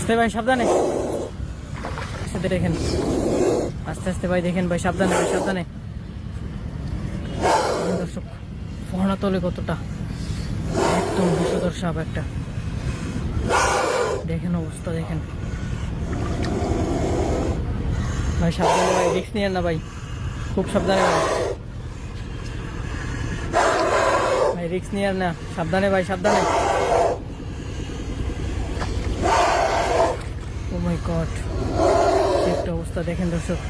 আস্তে ভাই সাবধানে, সাথে দেখেন আস্তে আস্তে ভাই, দেখেন ভাই সাবধানে, ভাই সাবধানে। দর্শক ফোনা তোলে কতটা, একদম বিষধর সাপ একটা, দেখেন অবস্থা দেখেন ভাই, সাবধানে ভাই, রিস্ক নিয়েন না ভাই, খুব সাবধানে ভাই, ভাই রিস্ক নিয়েন না, সাবধানে ভাই সাবধানে। ও মাই গড, একটা অবস্থা দেখেন দর্শক।